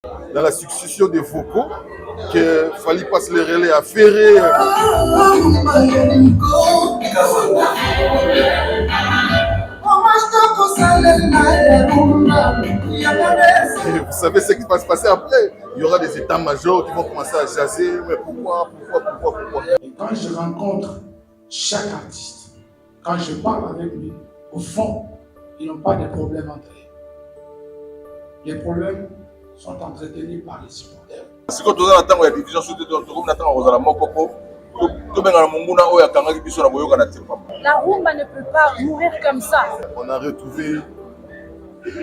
dans la succession des vocaux, qu'il fallait passer les relais à Ferré. Et vous savez ce qui va se passer après. Il y aura des états-majors qui vont commencer à jaser. Mais pourquoi? Et quand je rencontre chaque artiste, quand je parle avec lui, au fond, ils n'ont pas de problème entre eux. Les problèmes sont entretenus par les supporters. Si quand on a attend la division sous on attend Rosala Mokoko, la rumba ne peut pas mourir comme ça. On a retrouvé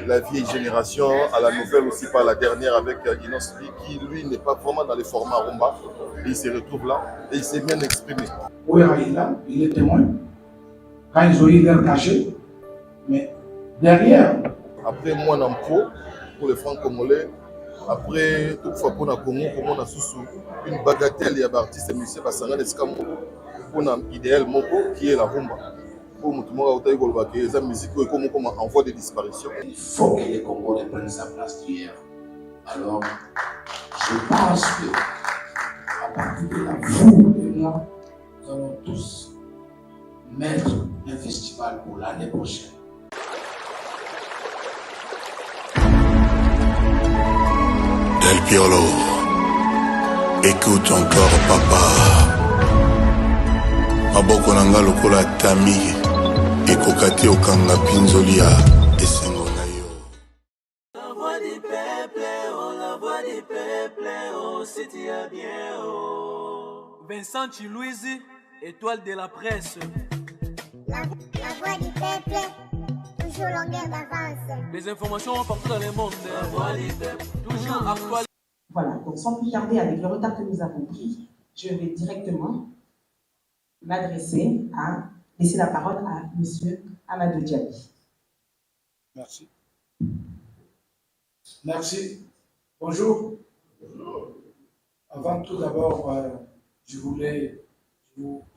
la vieille génération, à la nouvelle aussi par la dernière avec Inosli, qui lui n'est pas vraiment dans les formats rumba. Et il se retrouve là et il s'est bien exprimé. Ouera est là, il est témoin. Quand ils ont eu l'air caché, mais derrière. Après moi, Nampo, pour les francs congolais, après toutefois pour le Congo, pour moi, une bagatelle, il y a des artistes et musiciens, pour un idéal moko qui est la rumba. Pour moi, la musique comme en voie de disparition. Il faut que les Congolais prennent sa place d'hier. Alors, je pense que à partir de là, vous et moi, nous allons tous mettre un festival pour l'année prochaine. Del Piolo, écoute encore papa. Maboko nanga lokola tami, ekokate okanga pinzolia, esengo na yo. La voix du peuple, oh, la voix du peuple, oh, si tu as bien, oh. Vincent Chilouizi, étoile de la presse. La voix du peuple, toujours longueur d'avance. Les informations partout dans le monde. La voix du peuple, toujours actuelle. Voilà, donc sans plus tarder, avec le retard que nous avons pris, je vais directement laisser la parole à M. Amadou Diaby. Merci. Merci. Bonjour. Avant tout d'abord, je vous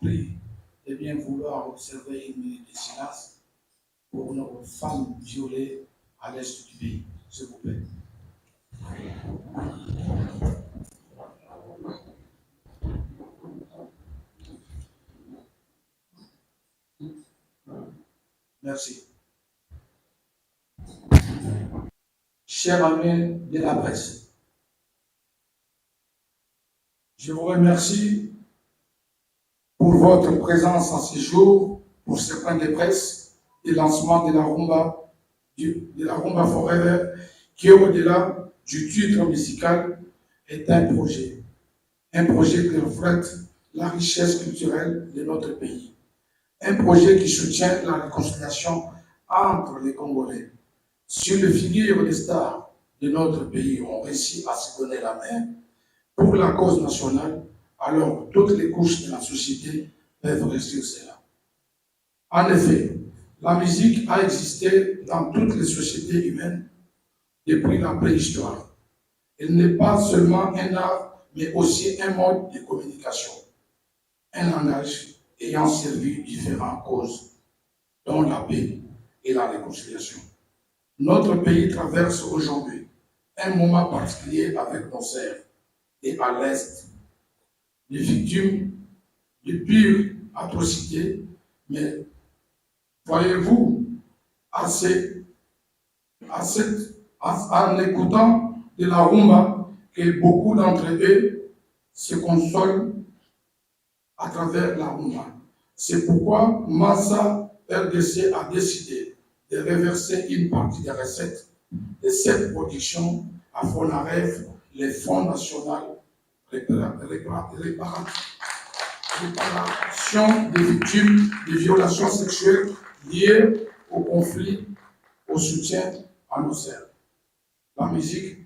prie de bien vouloir observer une minute de silence pour nos femmes violées à l'est du pays, s'il vous plaît. Merci. Chers amis de la presse, je vous remercie pour votre présence en ce jour, pour ce point de presse et lancement de la rumba Forever, qui au-delà du titre musical est un projet qui reflète la richesse culturelle de notre pays. Un projet qui soutient la réconciliation entre les Congolais. Sur les figures des stars de notre pays ont réussi à se donner la main pour la cause nationale, alors toutes les couches de la société peuvent réussir cela. En effet, la musique a existé dans toutes les sociétés humaines depuis la préhistoire. Elle n'est pas seulement un art, mais aussi un mode de communication, un langage ayant servi différentes causes, dont la paix et la réconciliation. Notre pays traverse aujourd'hui un moment particulier avec nos sœurs et à l'Est, les victimes de pires atrocités, mais voyez-vous, en écoutant de la rumba, que beaucoup d'entre eux se consolent à travers la rumba. C'est pourquoi Massa RDC a décidé de reverser une partie des recettes de cette production à FONAREF, le Fonds national réparation des victimes de violations sexuelles liées au conflit, au soutien à nos sœurs. La musique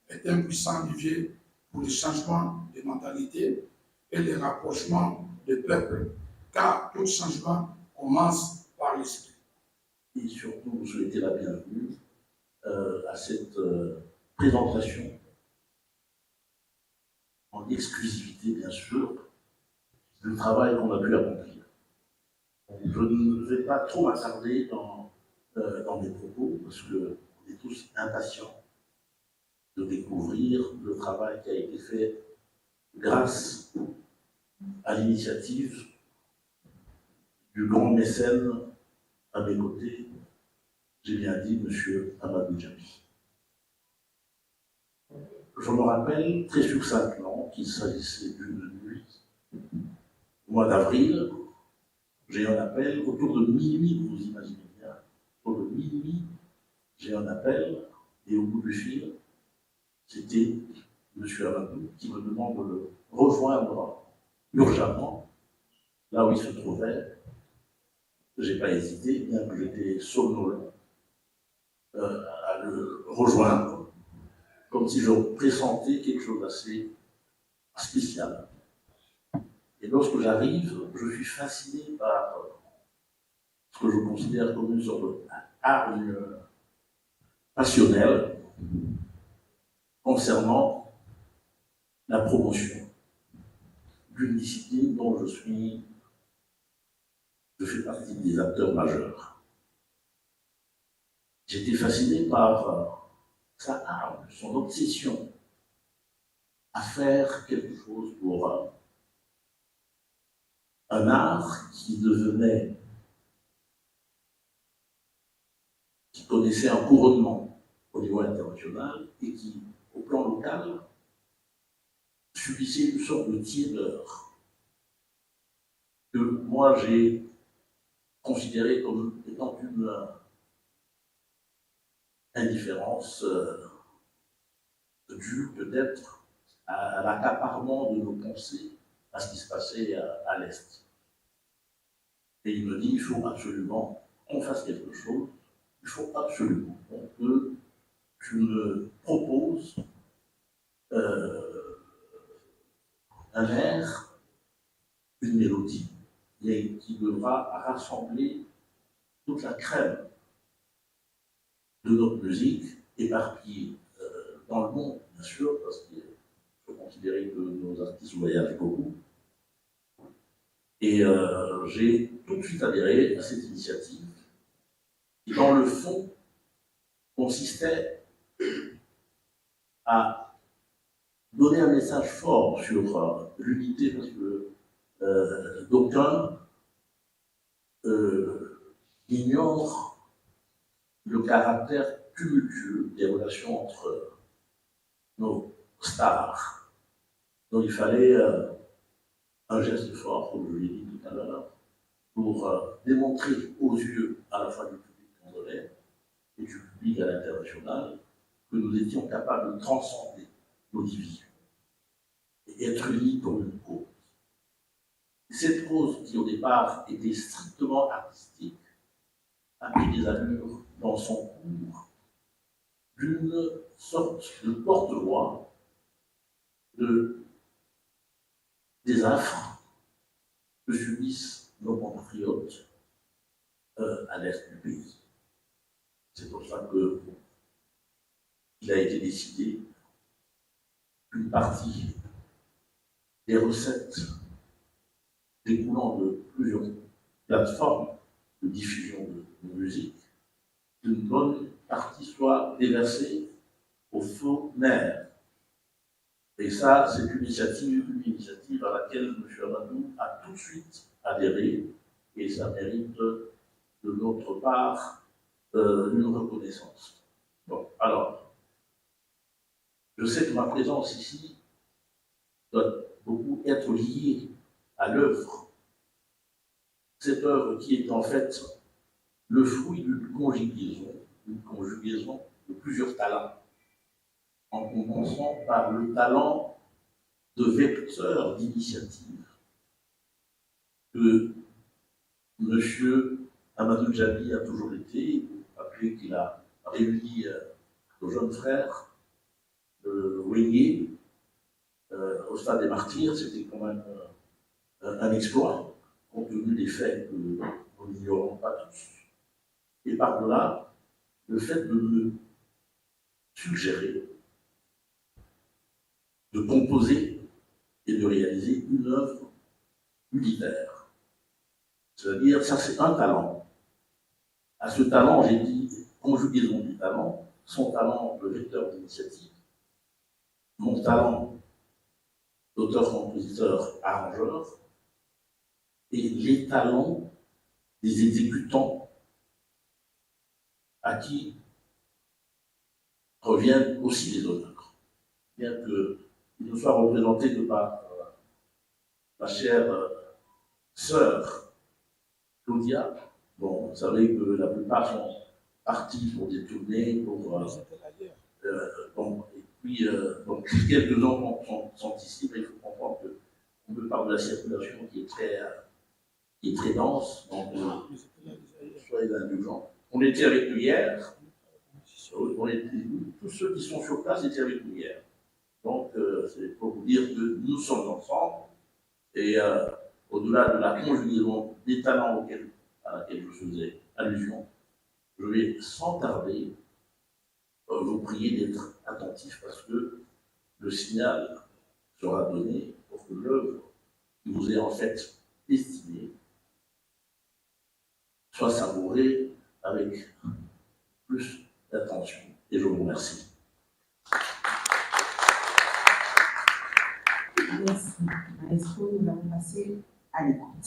est un puissant levier pour le changement de mentalité et le rapprochement des peuples, car tout changement commence par l'esprit. Et surtout, vous souhaitez la bienvenue à cette présentation en exclusivité, bien sûr, du travail qu'on a pu accomplir. Je ne vais pas trop m'attarder dans mes propos, parce qu'on est tous impatients de découvrir le travail qui a été fait grâce à l'initiative du grand mécène à mes côtés, j'ai bien dit, M. Amadou Djabi. Je me rappelle très succinctement qu'il s'agissait d'une nuit, au mois d'avril. J'ai eu un appel autour de minuit, vous imaginez bien, autour de minuit, j'ai eu un appel, et au bout du fil, c'était M. Amadou qui me demande de le rejoindre urgemment, là où il se trouvait. Je n'ai pas hésité, bien que j'étais somnolent, à le rejoindre, comme si je pressentais quelque chose d'assez spécial. Et lorsque j'arrive, je suis fasciné par ce que je considère comme une sorte d'art passionnel concernant la promotion d'une discipline dont je fais partie des acteurs majeurs. J'étais fasciné par sa âme, son obsession à faire quelque chose pour un art qui connaissait un couronnement au niveau international et qui, au plan local, subissait une sorte de tiédeur que moi j'ai considéré comme étant une indifférence due peut-être à l'accaparement de nos pensées à ce qui se passait à l'Est. Et il me dit, il faut absolument qu'on fasse quelque chose, il faut absolument que tu me proposes un air, une mélodie, mais qui devra rassembler toute la crème de notre musique, éparpillée dans le monde, bien sûr, parce qu'il faut considérer que nos artistes voyagent beaucoup. Et j'ai tout de suite adhéré à cette initiative, qui, dans le fond, consistait à donner un message fort sur l'unité, parce que d'aucuns ignorent le caractère tumultueux des relations entre nos stars, dont il fallait un geste fort, comme je l'ai dit tout à l'heure, pour démontrer aux yeux à la fois du public congolais et du public à l'international que nous étions capables de transcender nos divisions et être unis pour une cause. Cette cause, qui au départ était strictement artistique, a pris des allures dans son cours d'une sorte de porte-voix des affres que subissent nos compatriotes à l'est du pays. C'est pour ça qu'il a été décidé qu'une partie des recettes découlant de plusieurs plateformes de diffusion de musique, qu'une bonne partie soit déversée au faux nerf. Et ça, c'est une initiative à laquelle M. Amadou a tout de suite adhéré, et ça mérite de notre part une reconnaissance. Bon, alors, je sais que ma présence ici doit beaucoup être liée à l'œuvre. Cette œuvre qui est en fait le fruit d'une conjugaison de plusieurs talents, en commençant par le talent de vecteur d'initiative que M. Amadou Djabi a toujours été, appelé qu'il a réuni nos jeunes frères de Wenge au stade des Martyrs. C'était quand même un exploit, compte tenu des faits que nous n'ignorons pas tous. Et par-delà, le fait de me suggérer de composer et de réaliser une œuvre unitaire. C'est-à-dire, ça c'est un talent. À ce talent, j'ai dit conjugaison du talent, son talent de vecteur d'initiative, talent d'auteur, compositeur, arrangeur, et les talents des exécutants à qui reviennent aussi les honneurs. Bien qu'il nous soit représenté de par ma chère sœur Claudia. Bon, vous savez que la plupart sont partis pour des tournées, pour... bon, et puis, donc, quelques-uns sont ici, mais il faut comprendre qu'on peut parler de la circulation qui est très dense, donc soyez indulgents. On était avec nous hier, tous ceux qui sont sur place étaient avec nous hier. Donc, c'est pour vous dire que nous sommes ensemble, et au-delà de la conjugaison des talents à laquelle je faisais allusion, je vais sans tarder vous prier d'être attentifs parce que le signal sera donné pour que l'œuvre qui vous est en fait destinée soit savourée avec plus d'attention. Et je vous remercie. Merci. Maestro, nous allons passer à l'écoute.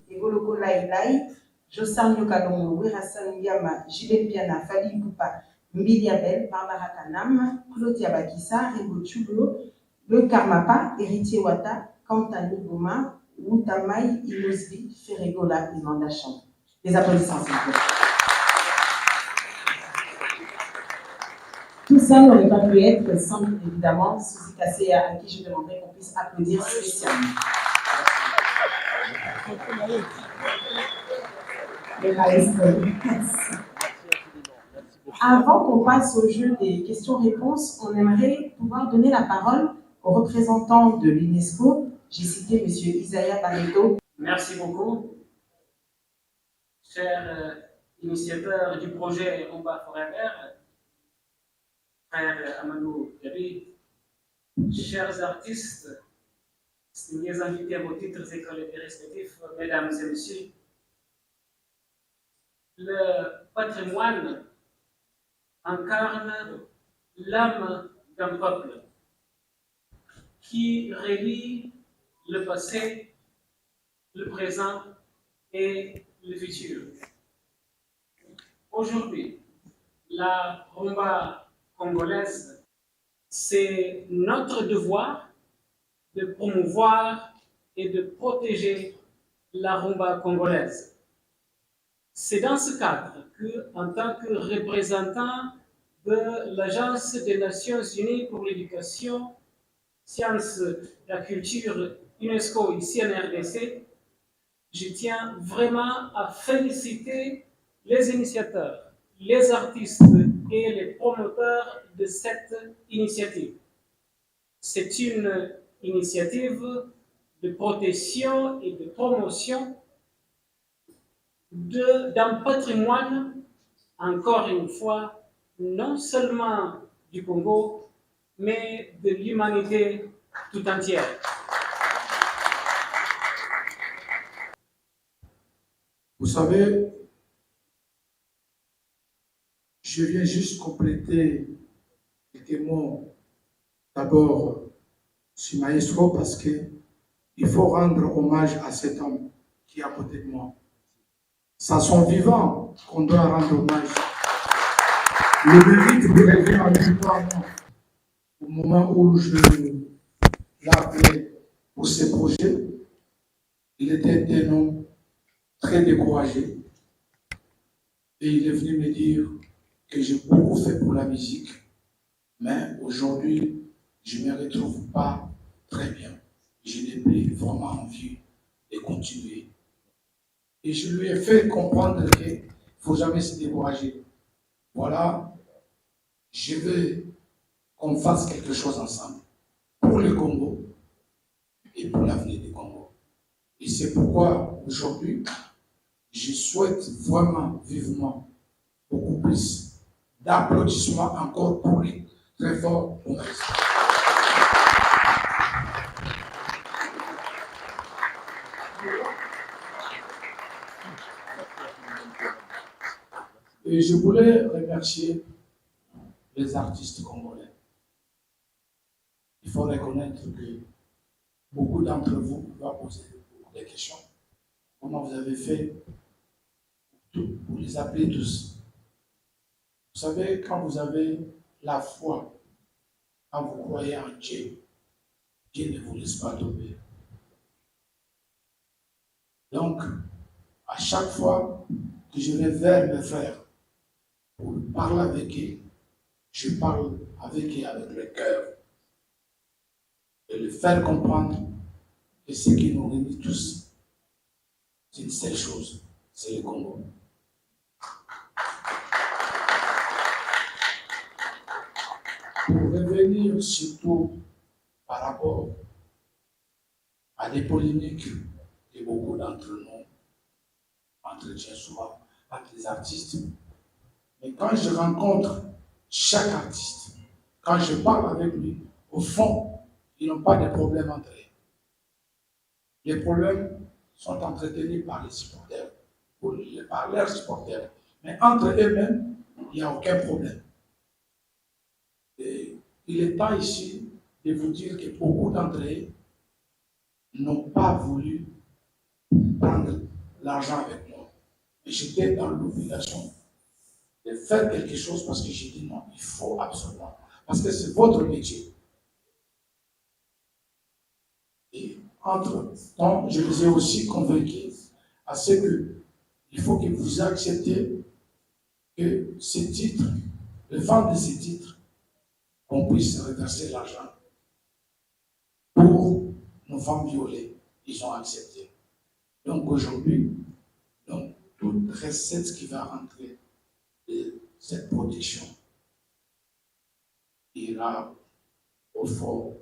Egoloko Lailai, Josan Yokalongo, Wirasan Yama, Gilles Piana, Fali Poupa, Mbili Abel, Barbara Kanam, Claudia Bakissa, Rego Chulo, Le Karmapa, Héritier Wata, Kantani Goma, Wutamai, Inosbi, Ferregola et Mandacham. Les applaudissements, s'il vous plaît. Tout ça n'aurait pas pu être sans, évidemment, Suzy Kasséa, à qui je demanderais qu'on puisse applaudir spécialement. Le maestro, merci. Avant qu'on passe au jeu des questions-réponses, on aimerait pouvoir donner la parole aux représentants de l'UNESCO. J'ai cité M. Isaiah Barreto. Merci beaucoup. Chers initiateurs du projet Rumba Forever, frère Amadou Gabi, chers artistes, distingués invités à vos titres et qualités respectifs, mesdames et messieurs, le patrimoine incarne l'âme d'un peuple qui relie le passé, le présent et le futur. Aujourd'hui, la rumba congolaise, c'est notre devoir de promouvoir et de protéger la rumba congolaise. C'est dans ce cadre que, en tant que représentant de l'Agence des Nations Unies pour l'éducation, sciences, la culture, UNESCO ici en RDC, je tiens vraiment à féliciter les initiateurs, les artistes et les promoteurs de cette initiative. C'est une initiative de protection et de promotion d'un patrimoine, encore une fois, non seulement du Congo, mais de l'humanité tout entière. Vous savez, je viens juste compléter quelques mots d'abord sur Maestro parce qu'il faut rendre hommage à cet homme qui est à côté de moi. C'est à son vivant qu'on doit rendre hommage. Le mérite de rêver en lui au moment où je l'ai appelé pour ses projets, il était un homme très découragé et il est venu me dire que j'ai beaucoup fait pour la musique, mais aujourd'hui, je ne me retrouve pas très bien. Je n'ai plus vraiment envie de continuer. Et je lui ai fait comprendre qu'il ne faut jamais se décourager. Voilà, je veux qu'on fasse quelque chose ensemble pour le Congo et pour l'avenir du Congo. Et c'est pourquoi aujourd'hui, je souhaite vraiment, vivement, beaucoup plus d'applaudissements encore pour lui. Très fort, on merci. Et je voulais remercier les artistes congolais. Il faut reconnaître que beaucoup d'entre vous vont poser des questions. Comment vous avez fait pour les appeler tous? Vous savez, quand vous avez la foi, quand vous croyez en Dieu, Dieu ne vous laisse pas tomber. Donc, à chaque fois que je vais vers mes frères pour parler avec eux, je parle avec eux avec le cœur et le faire comprendre que ce qui nous réunit tous, c'est une seule chose, c'est le Congo. Pour revenir surtout par rapport à des polémiques que beaucoup d'entre nous entretiennent souvent entre les artistes, mais quand je rencontre chaque artiste, quand je parle avec lui, au fond, ils n'ont pas de problème entre eux. Les problèmes sont entretenus par les supporters, par leurs supporters, mais entre eux-mêmes, il n'y a aucun problème. Et il est temps ici de vous dire que beaucoup d'entre eux n'ont pas voulu prendre l'argent avec moi. Et j'étais dans l'obligation de faire quelque chose parce que j'ai dit non, il faut absolument. Parce que c'est votre métier. Et entre-temps, je les ai aussi convaincus à ce qu'il faut que vous acceptiez que ces titres, le vente de ces titres, qu'on puisse reverser l'argent pour nos femmes violées. Ils ont accepté. Donc aujourd'hui, toute recette qui va rentrer de cette protection ira au fonds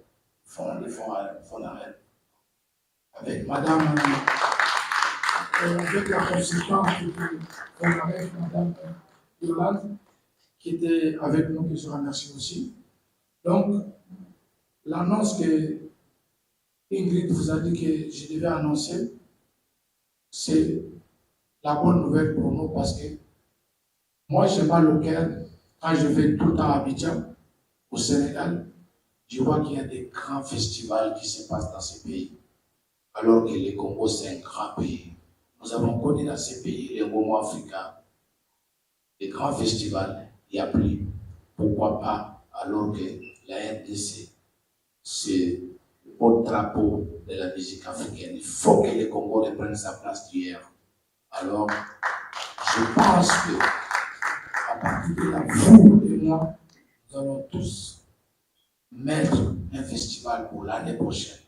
d'arrêt. Avec madame, avec la consultante du fonds d'arrêt, madame Yolande, qui était avec nous, que je remercie aussi. Donc, l'annonce que Ingrid vous a dit que je devais annoncer, c'est la bonne nouvelle pour nous parce que moi, j'ai mal au cœur quand je vais tout le temps à Abidjan, au Sénégal. Je vois qu'il y a des grands festivals qui se passent dans ces pays, alors que le Congo, c'est un grand pays. Nous avons connu dans ces pays, les moments africains, des grands festivals, il n'y a plus. Pourquoi pas, alors que la RDC, c'est le porte-drapeau de la musique africaine. Il faut que le Congo reprenne sa place d'hier. Alors, je pense que, à partir de là, vous et moi, nous allons tous mettre un festival pour l'année prochaine.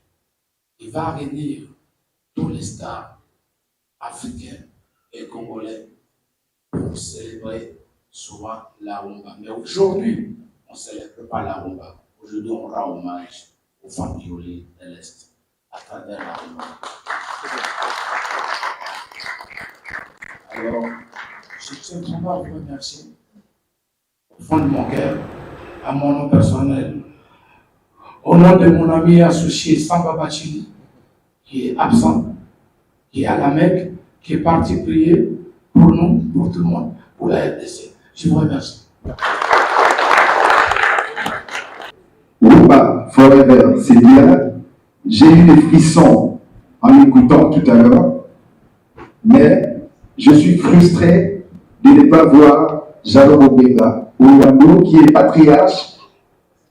Il va réunir tous les stars africains et congolais pour célébrer souvent la rumba. Mais aujourd'hui, on ne célèbre pas la rumba. Aujourd'hui, on rend hommage aux femmes violées de l'Est à travers la rumba. Alors, je tiens vraiment à vous remercier au fond de mon cœur, à mon nom personnel, au nom de mon ami associé Samba Bachili, qui est absent, qui est à la Mecque, qui est parti prier pour nous, pour tout le monde, pour la RDC. Je vous remercie. Rumba Forever, c'est bien. J'ai eu des frissons en écoutant tout à l'heure, mais je suis frustré de ne pas voir Jalo Obega, Ouando, qui est patriarche,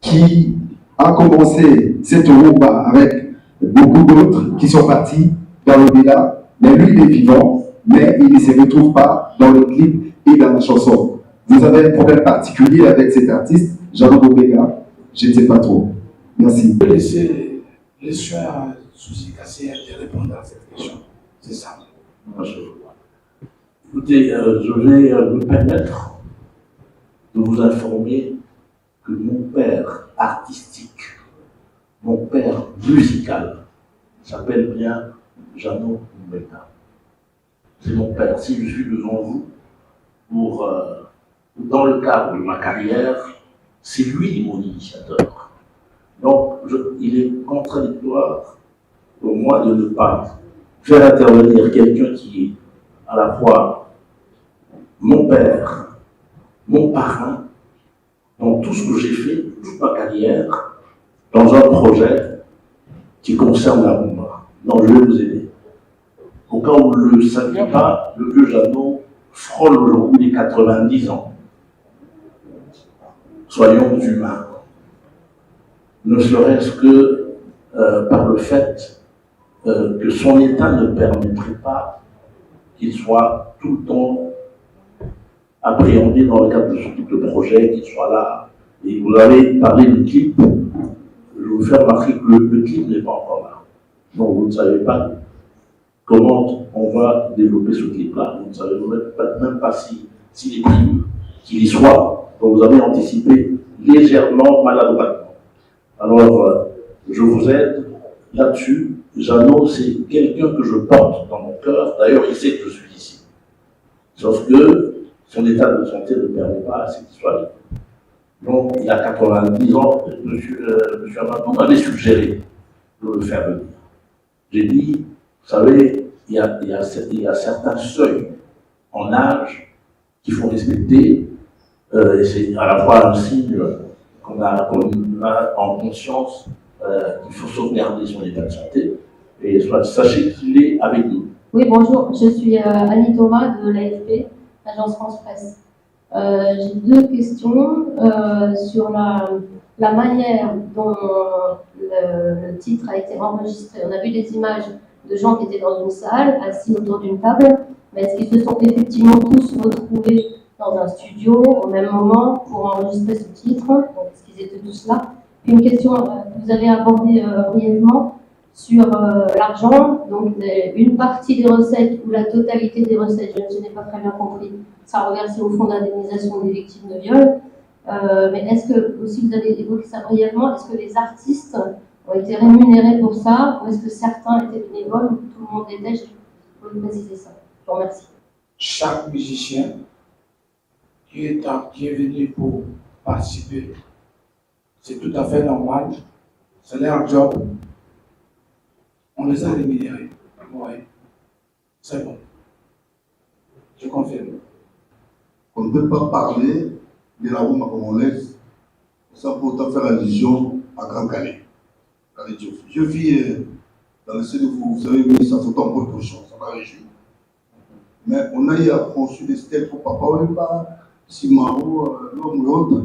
qui a commencé cette rumba avec beaucoup d'autres qui sont partis dans l'au-delà, mais lui il est vivant, mais il ne se retrouve pas dans le clip et dans la chanson. Vous avez un problème particulier avec cet artiste, Jalo Obega? Je ne sais pas trop. Merci. Je peux laisser les soins à Souci Kassé de répondre à cette question. C'est ça. Écoutez, je vais me permettre de vous informer que mon père artistique, mon père musical, s'appelle bien Jano Mbeka. C'est mon père. Si je suis devant vous pour dans le cadre de ma carrière, c'est lui mon initiateur. Donc, il est contradictoire pour moi de ne pas faire intervenir quelqu'un qui est à la fois mon père, mon parrain, dans tout ce que j'ai fait, toute ma carrière, dans un projet qui concerne la Rumba. Donc, je vais vous aider. Au cas où vous ne le saviez pas, le vieux Jeannot frôle aujourd'hui les 90 ans. Soyons humains. Ne serait-ce que par le fait que son état ne permettrait pas qu'il soit tout le temps appréhendé dans le cadre de ce type de projet, qu'il soit là. Et vous avez parlé du clip. Je vais vous faire remarquer que le clip n'est pas encore là. Donc vous ne savez pas comment on va développer ce clip-là. Vous ne savez même pas s'il est prévu qu'il y soit. Donc vous avez anticipé légèrement, maladroitement. Alors, je vous aide là-dessus. Jeannot, c'est quelqu'un que je porte dans mon cœur. D'ailleurs, il sait que je suis ici. Sauf que son état de santé ne permet pas à ce qu'il soit là. Donc, il a 90 ans. M. Amato m'avait suggéré de le faire venir. J'ai dit, vous savez, il y a certains seuils en âge qu'il faut respecter. Et c'est à la fois un signe qu'on a en conscience qu'il faut sauvegarder son état de santé. Et sachez qu'il est avec nous. Oui, bonjour, je suis Annie Thomas de l'AFP, Agence France Presse. J'ai deux questions sur la manière dont le titre a été enregistré. On a vu des images de gens qui étaient dans une salle, assis autour d'une table, mais est-ce qu'ils se sont effectivement tous retrouvés dans un studio au même moment pour enregistrer ce titre? Donc, est-ce qu'ils étaient tous là? Puis une question que vous avez abordée brièvement sur l'argent, donc une partie des recettes ou la totalité des recettes, je n'ai pas très bien compris, sera reversée au fonds d'indemnisation des victimes de viol. Mais est-ce que, aussi vous avez évoqué ça brièvement, est-ce que les artistes ont été rémunérés pour ça, ou est-ce que certains étaient bénévoles, ou tout le monde l'était? Je peux préciser ça. Je vous remercie. Chaque musicien qui est venu pour participer, c'est tout à fait normal, c'est leur job. On les a rémunérés. Oui, c'est bon. Je confirme. On ne peut pas parler de la Rumba congolaise sans pourtant faire allusion à Grand Calais. Je vis dans le CEDEFO, vous savez, mais ça fait tant pour prochain, ça m'a réjoui. Mais on a eu à construire des stèles pour Papa Wemba, Simaro, l'homme et autres.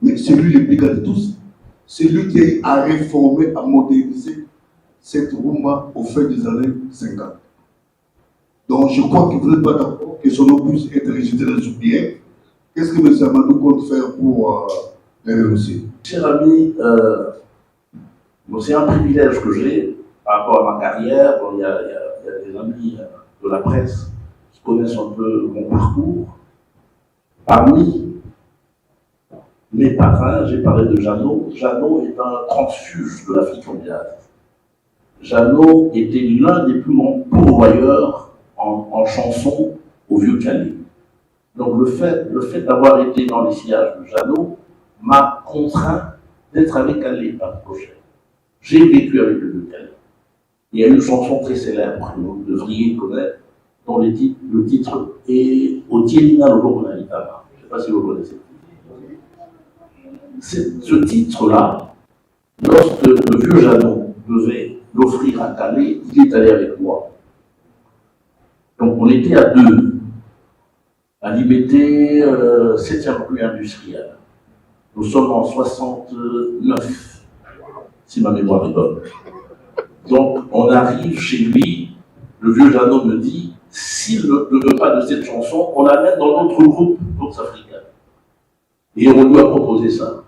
Mais c'est lui le plus grand de tous. C'est lui qui a réformé, a modernisé cette Rumba au fin des années 50. Donc je crois que vous n'êtes pas d'accord que son nom puisse être rejeté dans ce oubliette. Qu'est-ce que M. Amadou compte faire pour les relancer? Cher ami, c'est un privilège que j'ai par rapport à ma carrière. Bon, il y a des amis de la presse qui connaissent un peu mon parcours. Parmi mes parrains, j'ai parlé de Jeannot. Jeannot est un transfuge de l'Afrique mondiale. Jeannot était l'un des plus grands pourvoyeurs en chansons au Vieux-Calais. Donc le fait d'avoir été dans les sillages de Jeannot m'a contraint d'être avec Calais par le projet. J'ai vécu avec le Vieux-Calais. Il y a une chanson très célèbre que vous devriez connaître, dont le titre est « Otielina Lologonalitama ». Je ne sais pas si vous le connaissez. Ce titre-là, lorsque le vieux Jeannot devait l'offrir à Calais, il est allé avec moi. Donc on était à deux, à l'IBT 7e rue industrielle. Nous sommes en 69, si ma mémoire est bonne. Donc on arrive chez lui, le vieux Jeannot me dit, s'il ne veut pas de cette chanson, on la met dans notre groupe Bourse Africaine. Et on lui a proposé ça.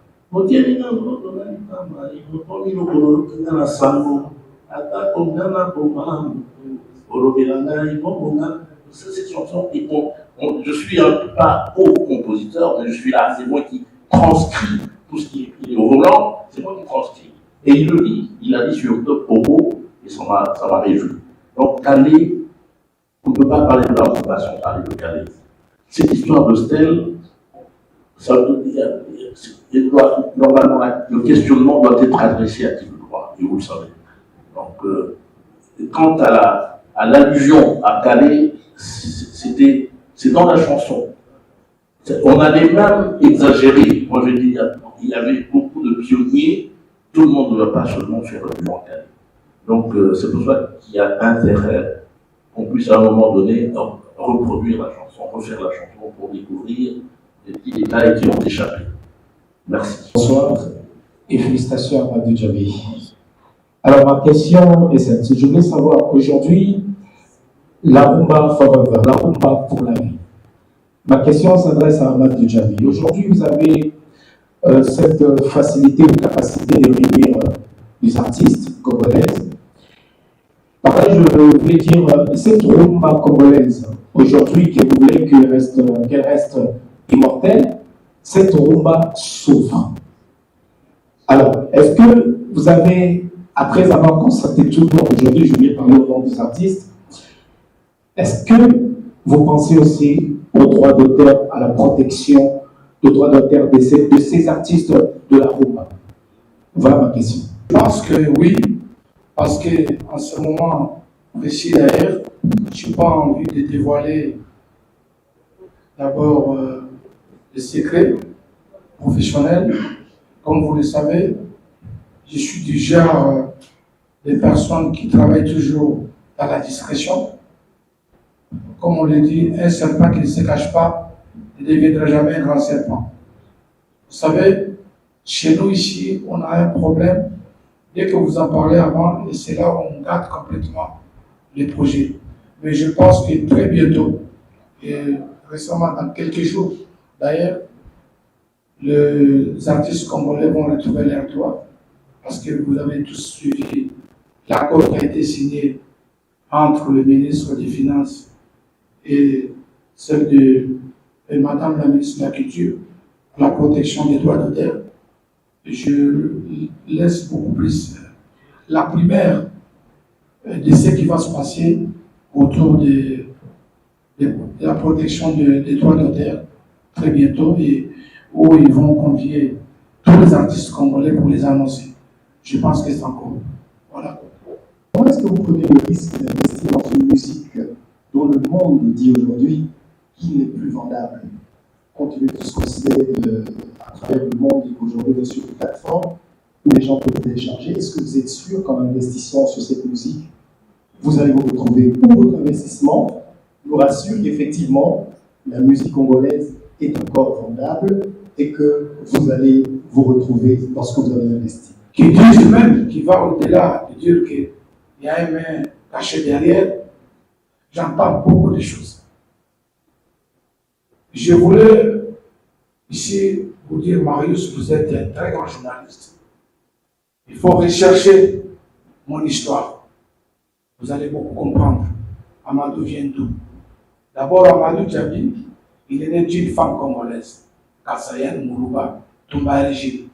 Cette chanson, je suis un pas haut compositeur, mais je suis là, c'est moi qui transcris tout ce qui est au volant, c'est moi qui transcris. Et il le dit, il a dit sur Top Popo, et ça m'a réjoui. Donc Calais, on ne peut pas parler de la Rumba sans parler de Calais. Cette histoire de stèle, Normalement, le questionnement doit être adressé à qui le droit, et vous le savez. Donc, quant à l'allusion à Calais, c'est dans la chanson. On allait même exagérer. Moi, je dis, il y avait beaucoup de pionniers. Tout le monde ne va pas seulement faire allusion à Calais. Donc, c'est pour ça qu'il y a intérêt qu'on puisse à un moment donné reproduire la chanson, refaire la chanson pour découvrir les petits détails qui ont échappé. Merci. Bonsoir et félicitations à Amadou Djabi. Alors ma question est celle-ci. Je voulais savoir aujourd'hui, la rumba forever, la rumba pour la vie. Ma question s'adresse à Amadou Djabi. Aujourd'hui, vous avez cette facilité ou capacité de réunir des artistes congolaises. Pareil, je voulais dire, cette rumba congolaise, aujourd'hui, que vous voulez qu'elle reste immortelle, cette rumba souffre. Alors, est-ce que vous avez, après avoir constaté tout le monde, aujourd'hui, je vais parler au nom des artistes, est-ce que vous pensez aussi au droit d'auteur, à la protection du droit d'auteur de ces artistes de la rumba? Voilà ma question. Je pense que oui, parce qu'en ce moment précis d'ailleurs, je n'ai pas envie de dévoiler d'abord les secrets professionnels. Comme vous le savez, je suis du genre des personnes qui travaillent toujours dans la discrétion. Comme on le dit, un serpent qui ne se cache pas ne deviendra jamais un grand serpent. Vous savez, chez nous ici, on a un problème. Dès que vous en parlez avant, et c'est là où on gâte complètement les projets. Mais je pense que très bientôt, et récemment, dans quelques jours, d'ailleurs, les artistes congolais vont retrouver leurs droits, parce que vous avez tous suivi l'accord qui a été signé entre le ministre des Finances et celle de Madame la ministre de la Culture pour la protection des droits d'auteur. Je laisse beaucoup plus la primaire de ce qui va se passer autour de la protection des droits d'auteur très bientôt, et où ils vont convier tous les artistes congolais pour les annoncer. Je pense que c'est en cours. Voilà. Comment est-ce que vous prenez le risque d'investir dans une musique dont le monde dit aujourd'hui qu'il n'est plus vendable, compte tenu de ce qu'on sait à travers le monde et qu'aujourd'hui on est sur une plateforme où les gens peuvent télécharger? Est-ce que vous êtes sûr qu'en investissant sur cette musique, vous allez vous retrouver, ou votre investissement nous rassure qu'effectivement la musique congolaise est encore vendable et que vous allez vous retrouver dans ce que vous avez investi? Qui disent même, qui va au-delà de dire qu'il y a une main cachée derrière, j'entends beaucoup de choses. Je voulais ici vous dire, Marius, vous êtes un très grand journaliste. Il faut rechercher mon histoire. Vous allez beaucoup comprendre. Amadou vient d'où? D'abord, Amadou Djabi, il est né d'une femme congolaise, Kassayan Mourouba Toumba Régime.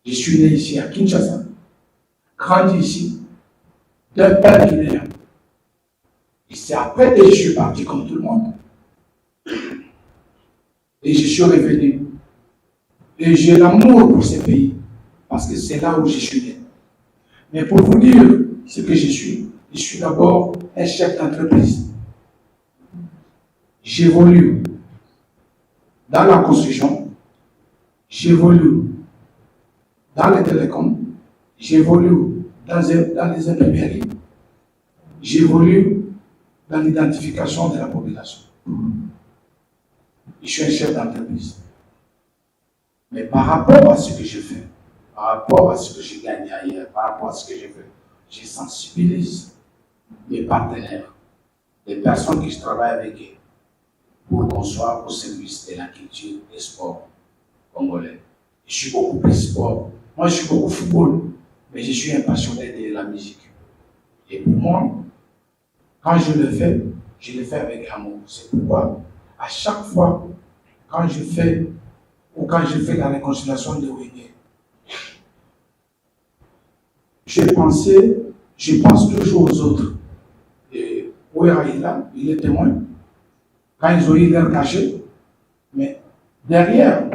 Je suis né ici à Kinshasa, grandi ici, d'un père guinéen. Et c'est après que je suis parti comme tout le monde. Et je suis revenu. Et j'ai l'amour pour ce pays, parce que c'est là où je suis né. Mais pour vous dire ce que je suis d'abord un chef d'entreprise. J'évolue dans la construction, j'évolue dans les télécoms, j'évolue dans les imprimeries, j'évolue dans l'identification de la population. Je suis un chef d'entreprise. Mais par rapport à ce que je fais, par rapport à ce que je gagne ailleurs, par rapport à ce que je fais, je sensibilise mes partenaires, les personnes qui je travaille avec eux, pour qu'on soit au service de la culture et du sport congolais. Je suis beaucoup plus sport. Moi, je suis beaucoup football, mais je suis un passionné de la musique. Et pour moi, quand je le fais avec amour. C'est pourquoi, à chaque fois, quand je fais la réconciliation de Wégué, je pense toujours aux autres. Et Ouéra est là, il est témoin. Quand ils ont eu l'air caché, mais Derrière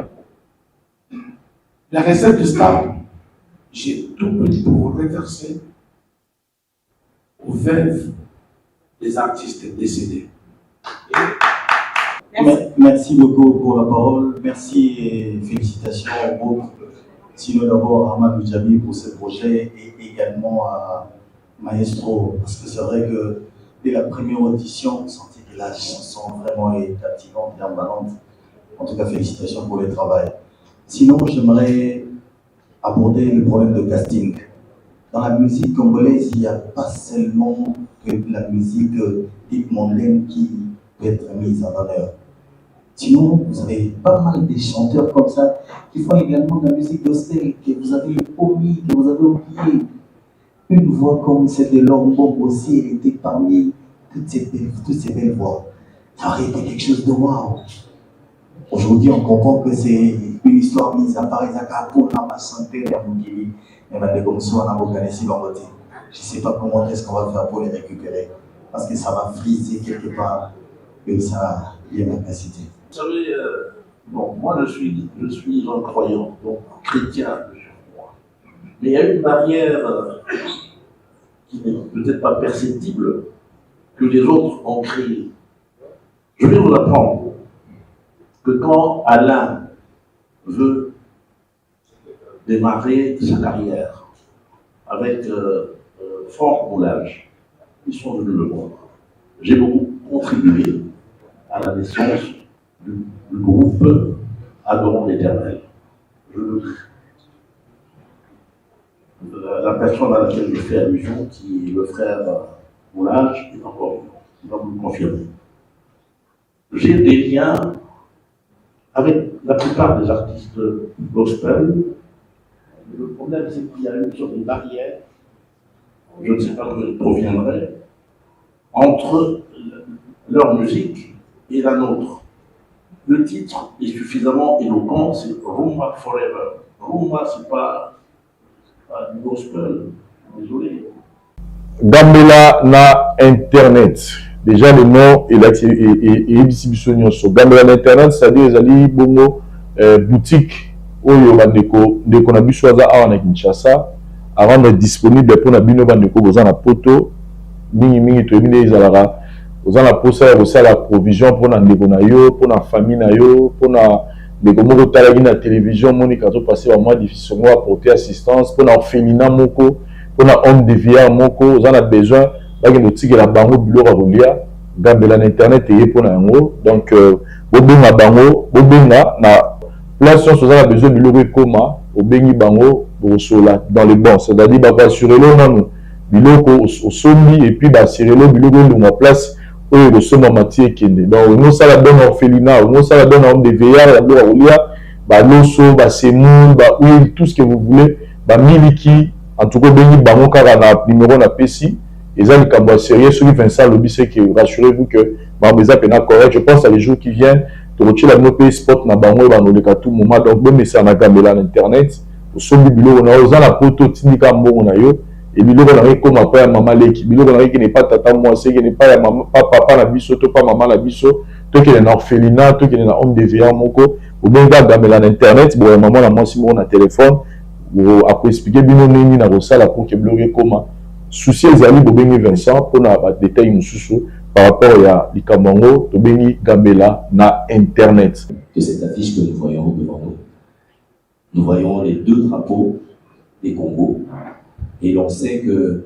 la réserve de stade, j'ai tout pris pour reverser aux veuves des artistes décédés. Merci beaucoup pour la parole. Merci et félicitations au groupe. Sinon d'abord à Amadou Djabi pour ce projet et également à Maestro, parce que c'est vrai que dès la première audition, on sentait que la chanson vraiment est captivante et emballante. En tout cas, félicitations pour le travail. Sinon, j'aimerais aborder le problème de casting. Dans la musique congolaise, il n'y a pas seulement que la musique dite mondaine qui peut être mise en valeur. Sinon, vous avez pas mal de chanteurs comme ça qui font également de la musique gospel que vous avez omis, que vous avez oublié. Une voix comme celle de Lombok aussi, elle était parmi toutes ces belles voix. Ça aurait été quelque chose de waouh. Aujourd'hui, on comprend que c'est une histoire mise à part pour la santé de Mugili. Je ne sais pas comment est-ce qu'on va faire pour les récupérer. Parce que ça va friser quelque part. Et ça, il y a la capacité. Vous savez, bon, moi je suis un croyant, donc chrétien de surcroît. Mais il y a une barrière qui n'est peut-être pas perceptible que les autres ont créée. Je vais vous apprendre que quand Alain veut démarrer sa carrière avec Franck Moulage, ils sont venus me voir. J'ai beaucoup contribué à la naissance du groupe Adorons l'Éternel. La personne à laquelle je fais allusion, qui est le frère Moulage, est encore vivant. Il va me le confirmer. J'ai des liens avec la plupart des artistes gospel. Le problème, c'est qu'il y a une sorte de barrière, je ne sais pas d'où elle proviendrait, entre leur musique et la nôtre. Le titre est suffisamment éloquent, c'est Rumba Forever. Rumba, c'est pas du gospel, désolé. Gambela na Internet. Déjà le nom est distribution sur Gambela na Internet, c'est-à-dire les ali bongo boutique oyo bandeko ndeko na biso aza awa na Kinshasa avant d'être disponible pour na bino bandeko boza na poto mingi to ebine ezalaka oza na posa ya kosala provision pour na ndeko na yo pour na famille na yo pour na ndeko moko talaki na télévision monika to passer ba mois difficile mo apporter assistance pour na orphelinat moko pour na homme de vieillard moko oza na besoin baki motikela bango biloko ya kolia Gambela na Internet eye pour na yango donc bobenga bango bobenga na place on a besoin de l'eau coma au bengi bango au sola dans les bons c'est-à-dire bah assurer l'eau non biloko au sombi et puis bah assurer l'eau biloko en place où le somme matière qui est donc nous ça la donne orphelinat nous ça la donne homme de veillard la boire au lia bah l'osso bah semoule bah huile tout ce que vous voulez bah miliki en tout cas bengi bango car na numéro na PC et ça les cambouis sérieux celui qui fait ça le but c'est que rassurez-vous que bah besoin pena correct je pense à les jours qui viennent tu la monopé spot na bango ba no le tout moment donc bon mais ça na Gambela na Internet au sombi biloko na oza na poto tindika mbongo na yo et biloko na comme papa ya maman leki biloko na qui n'est pas tata moi c'est qui n'est pas maman papa na biso to pas maman na biso to qui est na orphelinat to qui est na homme de veillard moko ou bien Gambela na Internet bon maman na moi si mon na téléphone ou à expliquer bino nini na rosala pour que bloquer comment souci ezali bobengi Vincent pour na ba détail mususu par rapport à l'Ikamongo, Tobeni Gambela na Internet. De cette affiche que nous voyons devant nous, nous voyons les deux drapeaux des Congos et l'on sait que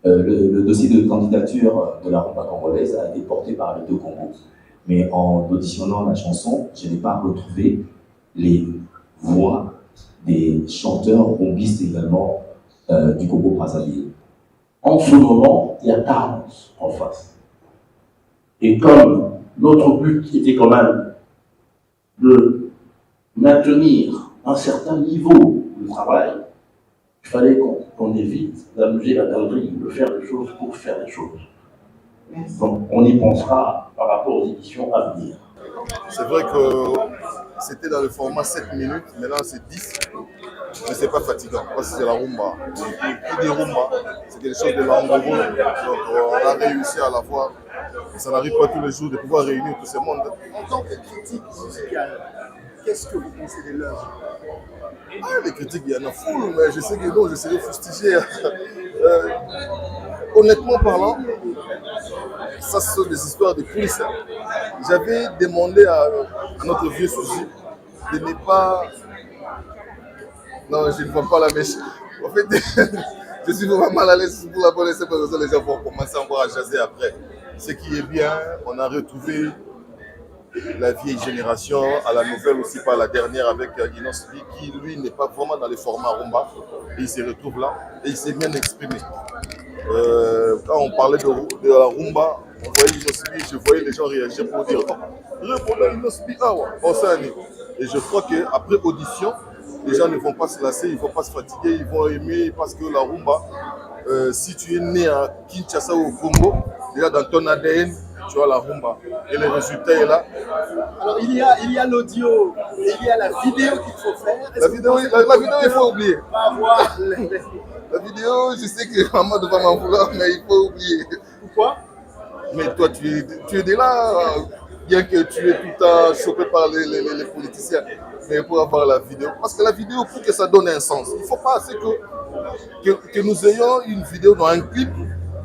le dossier de candidature de la rumba congolaise a été porté par les deux Congos. Mais en auditionnant la chanson, je n'ai pas retrouvé les voix des chanteurs rumbistes également du Congo-Brazzaville. En ce moment, il y a Carlos en face. Et comme notre but était quand même de maintenir un certain niveau de travail, il fallait qu'on évite d'amuser la galerie, de faire des choses pour faire des choses. Donc on y pensera par rapport aux éditions à venir. C'est vrai que c'était dans le format 7 minutes, maintenant c'est 10. Mais c'est pas fatigant, parce que c'est la rumba. Qui dit rumba, c'est quelque chose de langoureux. Donc on a réussi à la fois. Ça n'arrive pas tous les jours de pouvoir réunir tout ce monde. En tant que critique musicale, qu'est-ce que vous pensez de l'œuvre? Les critiques, il y en a foule, mais je sais que non, je serai fustigé. Honnêtement parlant, ça ce sont des histoires de coulisses. J'avais demandé à notre vieux Souci de ne pas... Non, je ne vois pas la mèche. En fait, je suis vraiment mal à l'aise pour la bonne raison parce que les gens vont commencer encore à jaser après. Ce qui est bien, on a retrouvé la vieille génération, à la nouvelle aussi par la dernière avec Inosbi qui lui n'est pas vraiment dans les formats rumba et il se retrouve là et il s'est bien exprimé. Quand on parlait de la rumba, on voyait Inosbi, je voyais les gens réagir pour dire Inosbi, et je crois qu'après audition, les gens ne vont pas se lasser, ils ne vont pas se fatiguer, ils vont aimer parce que la rumba, si tu es né à Kinshasa ou au Congo, déjà dans ton ADN, tu vois la rumba. Et le résultat est là. Alors il y a l'audio et il y a la vidéo qu'il faut faire. La vidéo, il faut oublier. La vidéo, je sais que maman ne va m'en vouloir, mais il faut oublier. Pourquoi? Mais toi, tu es de là, bien que tu es tout le temps chopé par les politiciens. Mais pour avoir la vidéo, parce que la vidéo, pour que ça donne un sens, il ne faut pas assez que nous ayons une vidéo dans un clip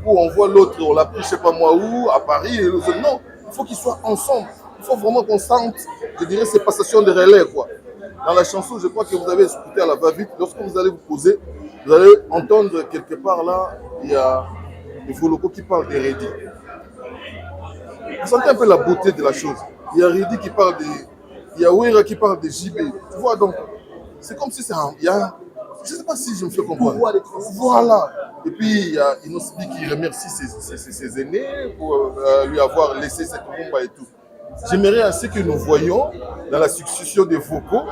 où on voit l'autre, on l'a pris, je ne sais pas moi où, à Paris, et l'autre. Non, il faut qu'ils soient ensemble. Il faut vraiment qu'on sente, je dirais, ces passations de relais, quoi. Dans la chanson, je crois que vous avez écouté à la va-vite, lorsque vous allez vous poser, vous allez entendre quelque part là, il y a Ifoloko qui parle de Redi. Vous sentez un peu la beauté de la chose. Il y a Redi qui parle de... Il y a Ouira qui parle de JB. Tu vois, donc, c'est comme si c'est un... Il y a... Je ne sais pas si je me fais comprendre. Voilà. Et puis, il y a Inosbi qui remercie ses aînés pour lui avoir laissé cette rumba et tout. J'aimerais assez que nous voyions dans la succession des vocaux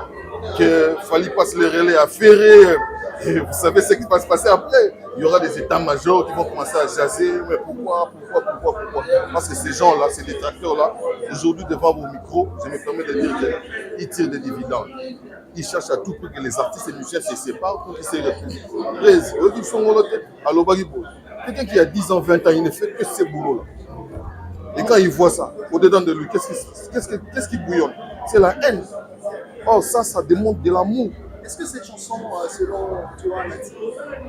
qu'il fallait passer les relais à Ferré. Et vous savez ce qui va se passer après. Il y aura des états-majors qui vont commencer à jaser. Mais pourquoi? Parce que ces gens-là, ces détracteurs-là, aujourd'hui devant vos micros, je me permets de dire qu'ils tirent des dividendes. Ils cherchent à tout prix que les artistes et musiciens se séparent pour qu'ils se retrouvent. Quelqu'un qui a 10 ans, 20 ans, il ne fait que ce boulot-là. Et quand il voit ça, au-dedans de lui, qu'est-ce qui bouillonne? C'est la haine. Oh, ça démontre de l'amour. Est-ce que cette chanson, selon toi,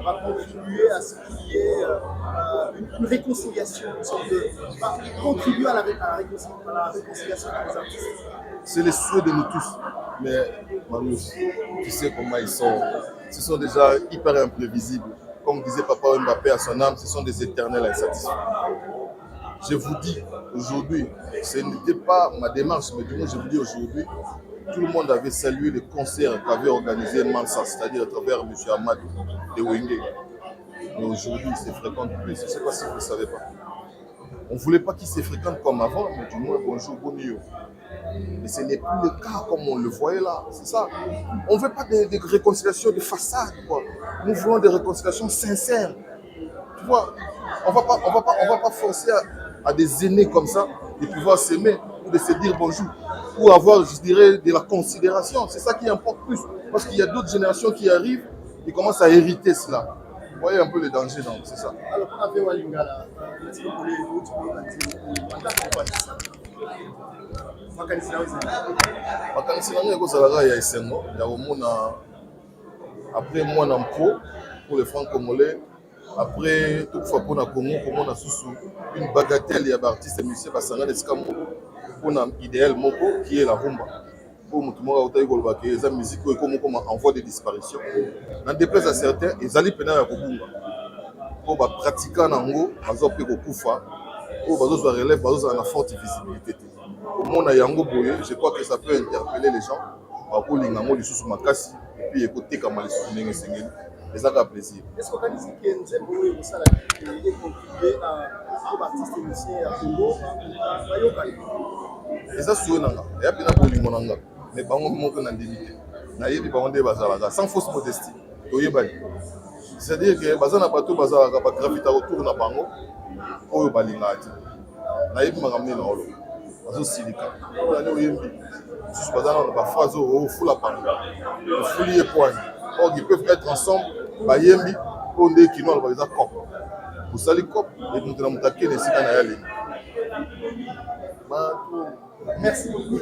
va contribuer à ce qu'il y ait une réconciliation, une sorte de... contribuer à la réconciliation des artistes? C'est le souhait de nous tous. Mais Manu, tu sais comment ils sont. Ce sont déjà hyper imprévisibles. Comme disait Papa Mbappé à son âme, ce sont des éternels insatisfaits. Je vous dis, aujourd'hui, ce n'était pas ma démarche, mais du moins je vous dis aujourd'hui, tout le monde avait salué le concert qu'avait organisé Mansa, c'est-à-dire à travers M. Ahmad de Wenge. Mais aujourd'hui, il se fréquente plus. Je ne sais pas si vous ne le savez pas. On ne voulait pas qu'il se fréquente comme avant, mais du moins, bonjour, bon nuit. Mais ce n'est plus le cas comme on le voyait là, c'est ça. On ne veut pas des réconciliations de façade, quoi. Nous voulons des réconciliations sincères. Tu vois, on va pas forcer à des aînés comme ça de pouvoir s'aimer ou de se dire bonjour, ou avoir, je dirais, de la considération. C'est ça qui importe plus, parce qu'il y a d'autres générations qui arrivent et commencent à hériter cela. Vous voyez un peu le danger, donc c'est ça. Alors, avec Walingala, est-ce que vous voulez makanisi nango ekozalaka ya esengo ya komona après mwana mpo pour les francs congolais après toutefois mpona Congo komona susu une bagatelle ya baartiste musicien basangana esika moko mpona idéal moko qui est la rumba po motu moko autaki koloba ke eza musique oyo ekomokoma en voie de disparition na déplaise à certains ezali pena ya kobunga po bapratika nango bazwa mpe kokufa po bazozwa relève bazozala na forte visibilité te. Au monde à Yango Boye, je crois que ça peut interpeller les gens. Pour les gens qui sont makasi et puis écouter comment les souvenirs sont les ça fait plaisir. Est-ce qu'on dit que nous avons contribué à l'artiste musicien à Congo? Et ça c'est nanga. Et puis na boli monanga. Mais bango moko na ndimité. Na yebi bango nde bazalaka sans fausse modestie. Toyebani. C'est-à-dire que bazana bato bazalaka ba gravita autour na bango oyo balingati. Na yebi makamne na olo. Bazosilika olani oyembi susu baza na baphrase oyo ofula panga ofuli ye poigne. Or ils peuvent être ensemble bayembi oyo nde kino aloba eza cop osali cop moto na moto akende esika na ye alengi bato Merci beaucoup.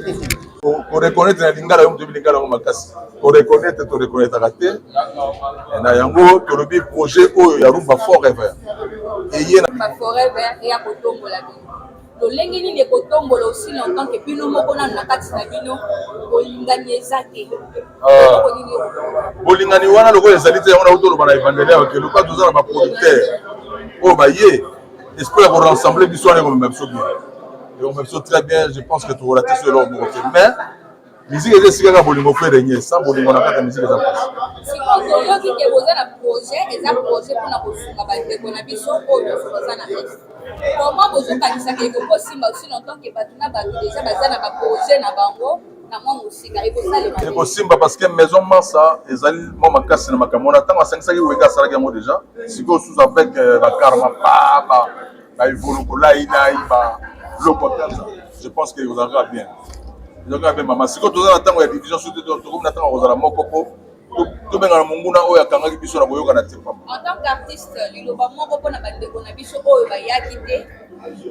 Pour reconnaître la lingala yom tobi lingala makasi. Pour reconnaître raté. Na yango tolobi projet oyo ya Rumba Forever. Et yena Rumba Forever et à kotombola bino. Lolenge nini ekotombola aussi longtemps que bino moko na nakati na bino bolingani ezake. Bolingani wana loko ezali te yango na utolo bana evandelia ke loka tozala ba producteur. Oh ba ye. Esprit pour rassembler biso na comme même bien. Et on me sent très bien, je pense que tu relates sur l'homme. Mais, musique est aussi un bolingo fait régner, sans bolingo on n'a pas de musique. Si vous avez un projet, un projet pour nous faire on a besoin de comment vous avez ça quelque possible aussi longtemps que Batuna déjà bazana ba projet na bango na moi aussi car il faut ça les c'est possible parce que maison Massa ezali mo makasi na makamona tant à 500 weka sala yango déjà si go sous avec la karma ba evoluko là il a je pense que vous aurez bien. Vous aurez bien, maman. Si vous avez la division sur tout le monde, vous avez mokoko. Tout bien dans le monde, on a quand même besoin de voyager na tipa. En tant qu'artiste, le ba moko pona ba ndeko na biso oyo ba yakite.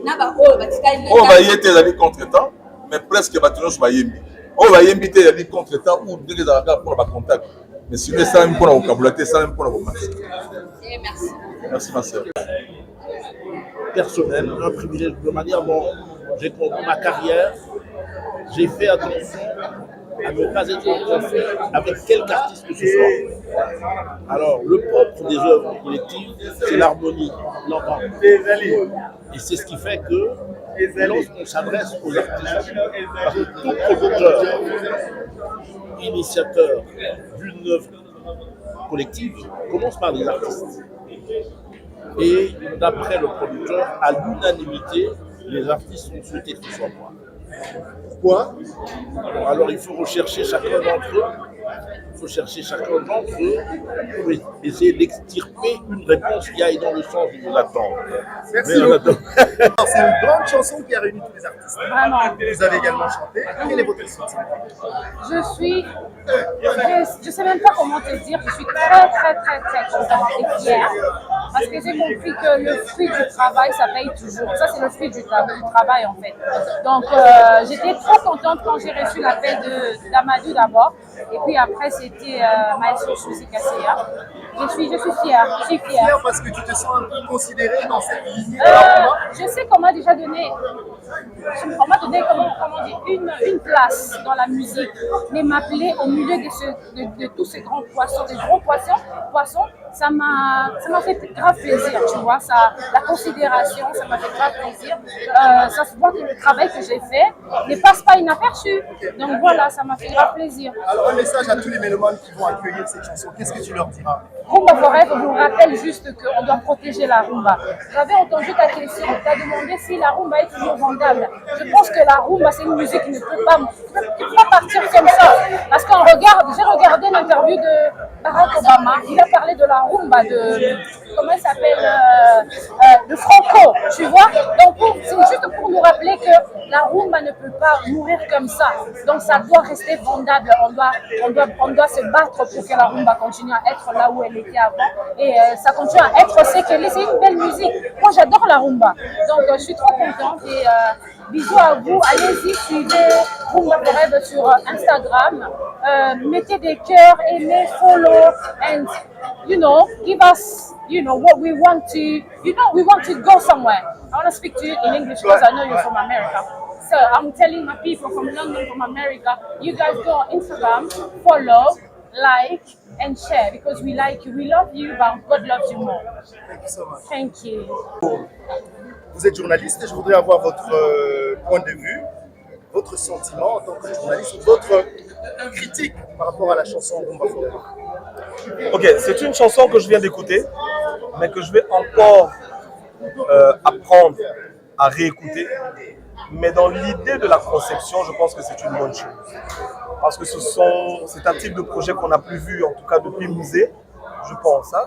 Na ba oyo ba tikali na. On va y être allé contre-temps, mais presque ba tuno ba yembi. On va yembi te allé contre-temps ou dès que ça pour ba contact. Mais si vous ça même pour la vocabulaire, ça même pour la vocabulaire. Merci. Merci ma sœur. Personnel, un privilège de manière dont j'ai conduit ma carrière, j'ai fait attention à ne pas être en conflit avec quelque artiste que ce soit. Alors, le propre des œuvres collectives, c'est l'harmonie, l'entente. Et c'est ce qui fait que lorsqu'on s'adresse aux artistes, parce que tout promoteur, initiateur d'une œuvre collective commence par des artistes. Et d'après le producteur, à l'unanimité, les artistes ont souhaité que ce soit moi. Pourquoi? Alors il faut rechercher chacun d'entre eux. Il faut chercher chacun d'entre eux pour essayer d'extirper une réponse qui aille dans le sens de nos attentes. Merci beaucoup. C'est une grande chanson qui a réuni tous les artistes. Vraiment. Vous avez également chanté. Quel est votre sentiment? Je sais même pas comment te dire, je suis très contente et fière parce que j'ai compris que le fruit du travail, ça paye toujours. Ça, c'est le fruit du travail en fait. Donc, j'étais trop contente quand j'ai reçu l'appel d'Amadou d'abord et puis après, c'était Maestro Susi Kasseya. Je suis fière. Je suis fière parce que tu te sens un peu considérée dans cette lignée. Je sais qu'on m'a déjà donné, comment dire, une place dans la musique, mais m'appeler au milieu de tous ces grands poissons, des gros poissons, ça m'a fait grave plaisir, tu vois, la considération, ça m'a fait grave plaisir. Ça se voit que le travail que j'ai fait ne passe pas inaperçu. Donc voilà, ça m'a fait grave plaisir. Alors un message à tous les mélomanes qui vont accueillir cette chanson, qu'est-ce que tu leur diras? Rumba Forever vous rappelle juste qu'on doit protéger la rumba. J'avais entendu ta question, tu as demandé si la rumba est toujours vendable. Je pense que la rumba, c'est une musique qui ne peut pas partir comme ça. Parce qu'on j'ai regardé l'interview de Barack Obama, il a parlé de la rumba, comment il s'appelle, de Franco, tu vois. Donc c'est juste pour nous rappeler que la rumba ne peut pas mourir comme ça. Donc ça doit rester vendable. On doit se battre pour que la rumba continue à être là où elle était avant. Et ça continue à être ce qu'elle est. C'est une belle musique. Moi j'adore la rumba. Donc je suis trop contente et bisous à vous. Allez-y, suivez Rumba Forever sur Instagram. Mettez des cœurs, aimez, follow and give us what we want to, we want to go somewhere. I want to speak to you in English because I know you're from America. So I'm telling my people from London, from America, you guys go on Instagram, follow, like, and share because we like you, we love you, but God loves you more. Thank you so much. Thank you. Vous êtes journaliste et je voudrais avoir votre point de vue, votre sentiment en tant que journaliste, votre critique par rapport à la chanson Rumba Forever. Ok, c'est une chanson que je viens d'écouter, mais que je vais encore apprendre à réécouter. Mais dans l'idée de la conception, je pense que c'est une bonne chose. Parce que c'est un type de projet qu'on n'a plus vu, en tout cas depuis Musée, je pense, hein,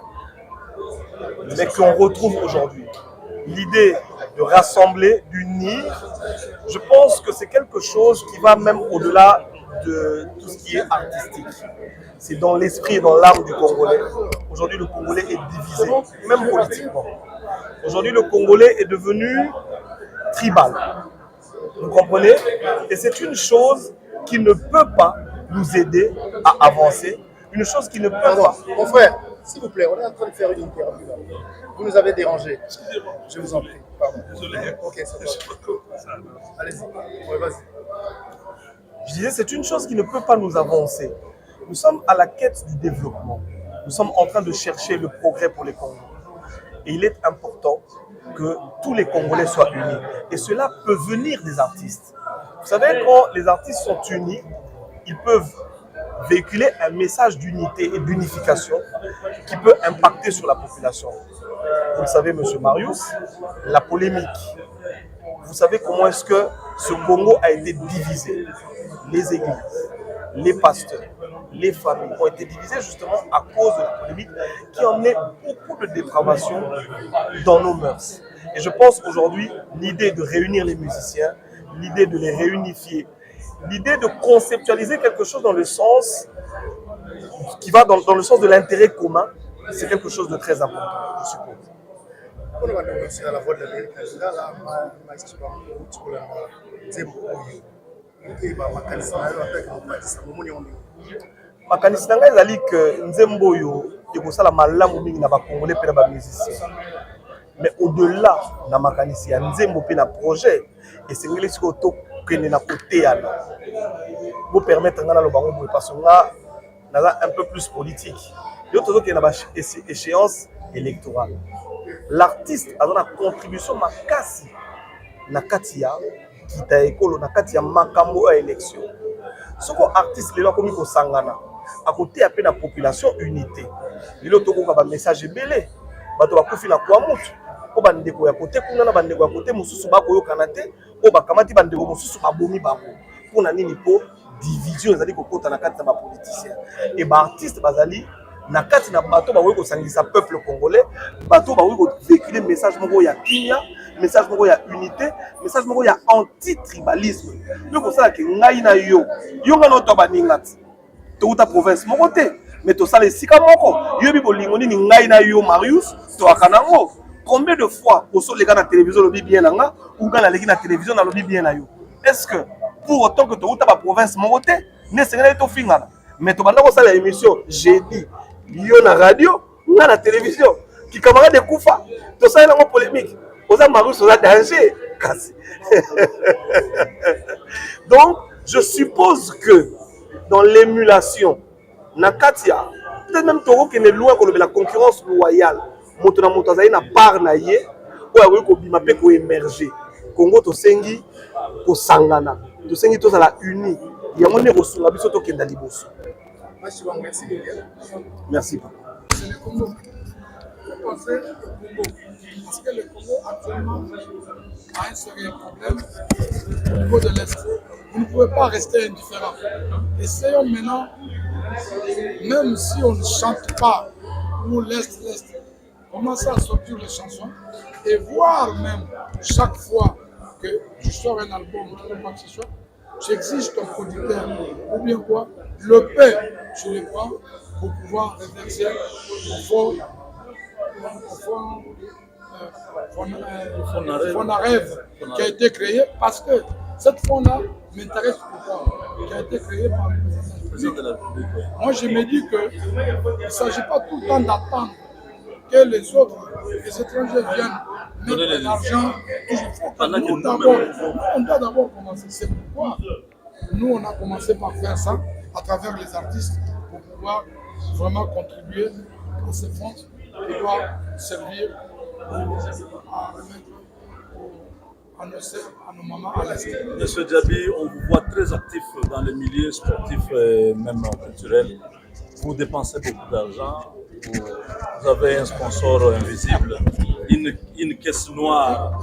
mais qu'on retrouve aujourd'hui. L'idée de rassembler, d'unir, je pense que c'est quelque chose qui va même au-delà de tout ce qui est artistique. C'est dans l'esprit et dans l'âme du Congolais. Aujourd'hui, le Congolais est divisé, même politiquement. Aujourd'hui, le Congolais est devenu tribal. Vous comprenez? Et c'est une chose qui ne peut pas nous aider à avancer. Une chose qui ne peut pas. Mon frère, s'il vous plaît, on est en train de faire une interview. Vous nous avez dérangé. Je vous en prie. Pardon. Désolé. Ok, c'est bon. Allez-y. Ouais, vas-y. Je disais, c'est une chose qui ne peut pas nous avancer. Nous sommes à la quête du développement. Nous sommes en train de chercher le progrès pour les Congolais. Et il est important que tous les Congolais soient unis. Et cela peut venir des artistes. Vous savez, quand les artistes sont unis, ils peuvent véhiculer un message d'unité et d'unification qui peut impacter sur la population. Vous le savez, M. Marius, la polémique. Vous savez comment est-ce que ce Congo a été divisé. Les églises, les pasteurs, les familles ont été divisées justement à cause de la polémique qui a emmené beaucoup de dépravation dans nos mœurs. Et je pense aujourd'hui, l'idée de réunir les musiciens, l'idée de les réunifier, l'idée de conceptualiser quelque chose dans le sens qui va dans le sens de l'intérêt commun, c'est quelque chose de très important, je suppose. makanisi na ngai ezali ke nzembo oyo ekosala malamu mingi na bakongolais mpe na bamusicien. Mais au-delà na makanisi ya nzembo mpe na projet esengeli sikoyo tokende na koteyana bopermettre nga naloba ngo boye parce nga naza un peu plus politique yo tozokende na baéchéance électorale. L'artiste aza na contribution makasi na kati ya kita ekolo na kati ya makambo ya élection. Soko artiste lelo akomi kosangana akoteya mpe na population unité lelo tokoka bamessage ebele bato bakufi na kwa mutu o bandeko ya kote kuna na bandeko ya kote mosusu bakoyokana te o bakamati bandeko mosusu babomi bango mpona nini po division ezali kokota na kati na bapoliticien e baartiste bazali na kati na bato bakoki kosangisa peuple congolais bato bakoki kovéhicule message moko ya kimia message moko ya unité message moko ya anti-tribalisme yo kosalaki ngai na yo yo nga noto baninga ti touta province moko te mais tosala esika moko yoyebi bolingo nini ngai na yo Marius toyaka nango. Combien de fois osoleka na télévision lobi bien na nga ou nga naleki na télévision nalobi bien na yo? Est-ce que pour autant que touta ba province moko te nesengeli tofingana mais tobanda kosala émission jeudi yo na radio nga na télévision ki camarade kufa tosala nango polémique oza Marius oza danger kasi. Donc je suppose que dans l'émulation na katia peut-être même toko qui est loin que la concurrence loyale moto na moto azali na part na ye oya ko kobima pe ko émerger Congo to sengi ko sangana to sengi to sala uni yango ne ko sunga biso to kenda liboso. Merci papa. C'est le Congo. Vous pensez au Congo parce que le Congo actuellement a un sérieux problème au niveau de l'Est. Vous ne pouvez pas rester indifférent. Essayons maintenant, même si on ne chante pas pour l'Est, commencer à sortir les chansons et voir même chaque fois que tu sors un album ou quoi que ce soit, j'exige ton producteur ou bien quoi, le paie, tu le prends pour pouvoir reverser au fonds à rêve qui a été créé parce que cette fonds-là m'intéresse pourquoi, qui a été créé par le président de la République. Moi, je me dis qu'il ne s'agit pas tout le temps d'attendre que les autres, les étrangers viennent mettre de l'argent. On doit d'abord commencer. C'est pourquoi nous, on a commencé par faire ça à travers les artistes pour pouvoir vraiment contribuer à ces fonds qui doivent servir à remettre à nos mamans à l'Est. Monsieur Djabi, on vous voit très actif dans les milieux sportifs et même culturels. Vous dépensez beaucoup d'argent, vous avez un sponsor invisible, une caisse noire.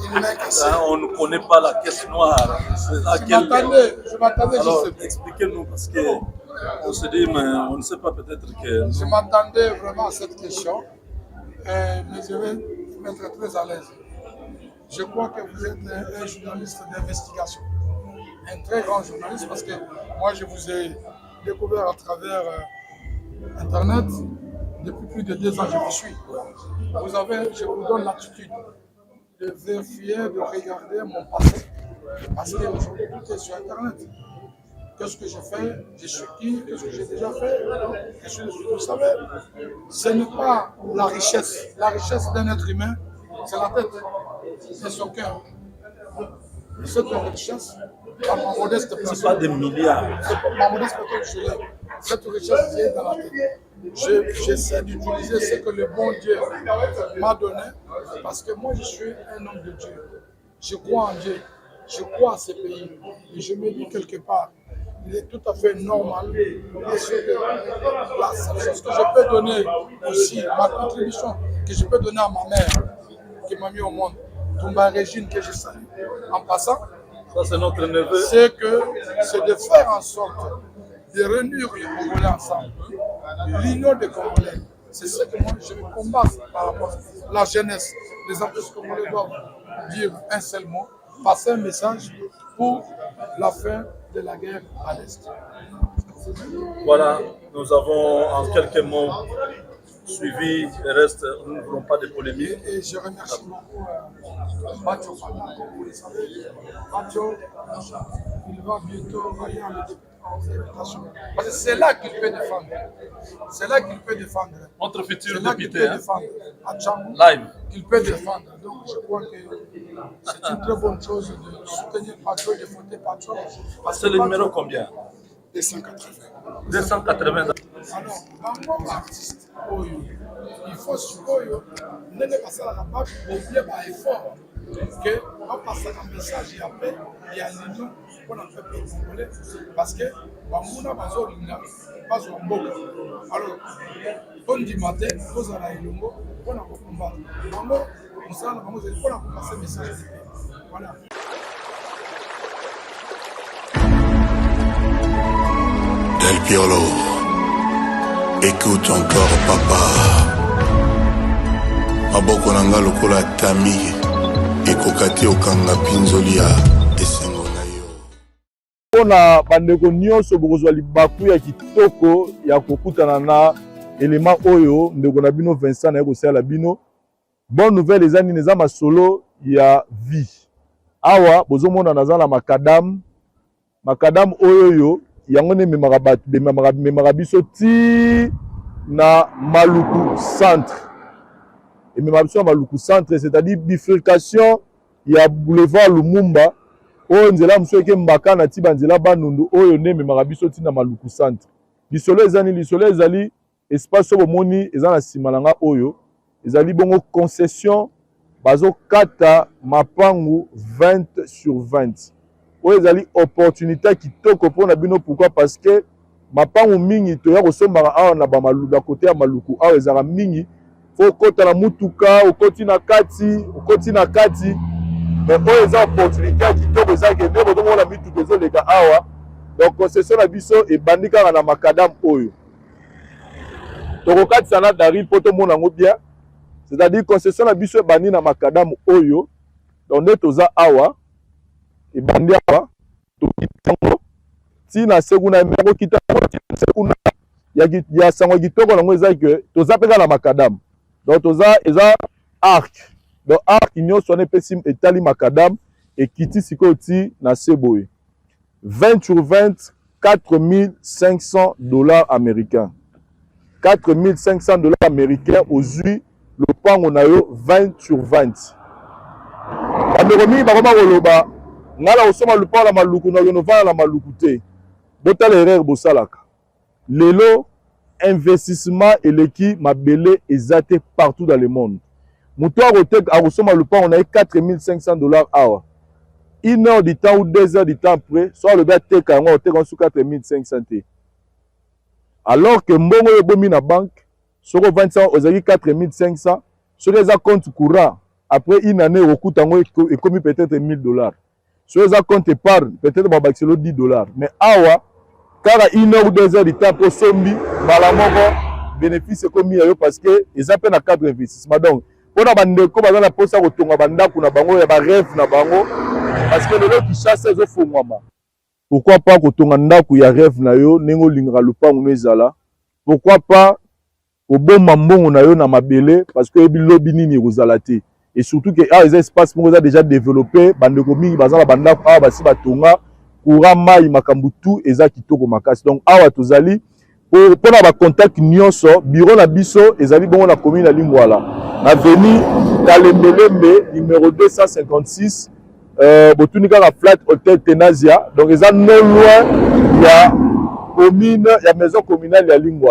On ne connaît pas la caisse noire. Je m'attendais. Alors, expliquez-nous parce qu'on se dit, mais on ne sait pas peut-être que... Je m'attendais vraiment à cette question, mais je vais vous mettre très à l'aise. Je crois que vous êtes un journaliste d'investigation, un très grand journaliste parce que moi je vous ai découvert à travers Internet. Depuis plus de 2 ans je vous suis. Je vous donne l'attitude de vérifier, de regarder mon passé Parce qu'aujourd'hui, tout est sur Internet. Qu'est-ce que j'ai fait? Je suis qui? Qu'est-ce que j'ai déjà fait? Vous savez, ce n'est pas la richesse. La richesse d'un être humain, c'est la tête, c'est son cœur. Cette richesse, à ma modeste personne, c'est pas des milliards. Ma modeste personne, cette richesse qui est dans la tête. J'essaie d'utiliser ce que le bon Dieu m'a donné, parce que moi je suis un homme de Dieu. Je crois en Dieu, je crois à ce pays. Et je me dis quelque part, il est tout à fait normal. La seule chose que je peux donner aussi, ma contribution que je peux donner à ma mère, qui m'a mis au monde, Toumba Régine, que je salue en passant, ça c'est notre neveu, c'est de faire en sorte de réunir les Congolais ensemble, l'union des Congolais. C'est ce que moi je vais combattre par rapport à la jeunesse. Les enfants congolais doivent dire un seul mot, passer un message pour la fin de la guerre à l'Est. Voilà, nous avons en quelques mots suivi, le reste, nous ne voulons pas de polémique. Et je remercie beaucoup Mathieu, comme vous le savez. Mathieu, il va bientôt aller en députation. Parce que c'est là qu'il peut défendre. C'est là qu'il peut défendre. Notre futur député. Qu'il peut défendre. À Tchangou, live. Qu'il peut défendre. Donc je crois que c'est une très bonne chose de soutenir Patro, de voter Patro. C'est le numéro combien? 280. 280. Alors, bango artiste oyo, il faut sikoyo, ndenge basalaka babobie baeffort ke bapasaka message ya paix ya l'union mpona peuple congolais parce que bamuna bazolinga bazwa mboka. Alors tondima te tozala elongo mpona kokombata bango mosala na bango ezali mpona kopase message de paix. Voilà. Del Piolo, écoute encore papa. Maboko nanga lokola tami, ekokati okanga pinzolia esengo na yo. Pona bandeko nyonso bokozwa libaku ya kitoko ya kokutana na elema oyo ndeko na bino Vincent na ekosala bino. Bonne nouvelle eza nini eza masolo ya vie. Awa bozomona naza na makadam oyo yo yango ne memaka biso ti na Maluku centre. Et memaka biso na Maluku centre, c'est-à-dire bifurcation ya boulevard Lumumba oyo nzela mosusu eke mbaka na ti banzela banundu oyo ne memaka biso ti na Maluku centre. Lisolo ezali lisolo ezali espace oyo bomoni eza na nsima na nga oyo ezali bongo concession bazokata mapangu 20 sur 20. Oyo ezali opportunité kitoko mpona bino. Pourquoi? Parce que mapangu mingi toya kosombaka awa na bamaluku kote ya Maluku awa ezaka mingi fo okota na mutuka okoti na kati mais oyo eza opportunité kitoko ezaki nde bozomona mituka ezoleka awa. Donc concession na biso ebandi kaka na makadam oyo tokokatisa na daril mpo tomona yango bien. C'est-à-dire concession na biso ebandi na makadam oyo donc nde toza awa ebandi awa tokitango tina sekuna meko kitango sekuna ya sango kitoko nango eza ke toza peka na makadam donc toza eza arc donc arc nyonso wana epesi etali makadam ekiti sikoyo ti na seboye 20 sur 20 $4,500 américains. 4,500 $ américains ozwi lopango na yo 20 sur 20. Bandeko mingi bakoma koloba ngala osoma lopango na Maluku na yo novana na Maluku te. Botala erreur bosalaka. Lelo investissement eleki mabele ezate partout dans le monde. Muto akosoma lopango na ye 4,500 $ awa. 1 heure du temps ou 2 heures du temps après, soit le gars teka yango oteka sous 4,500 te. Alors que mbongo yo bomi na banque, soko 25 ozaki 4,500, sur les compte courant, après une année okutango ekomi peut-être $1,000. Sur les compte épargne, peut-être babakiselo $10. Mais awa kara 1 heure ou 2 heures du temps pour sombi balamoko bénéfice ekomi yo parce que eza pe na cadre investissement. Donc pona bandeko bazana posa kotonga bandaku na bango ya ba rêve na bango parce que lelo qui chasse ezo fongwama. Pourquoi pas kotonga ndaku ya rêve na yo nengo lingaka lupango ezala? Pourquoi pas koboma mbongo na yo na mabele parce que ebi lobi nini ekozala te? et surtout que ah, les espaces ont déjà développé bandeko mingi bazala banda ah basi batonga courant mai makambutu eza kitoko makasi donc awa tozali pour ba contact nyonso bureau na biso ezali bongo na commune ya Lingwala na avenue Kalembelembe numéro 256 botunika la flat hôtel Tenazia donc eza non loin ya commune ya maison communale ya Lingwala.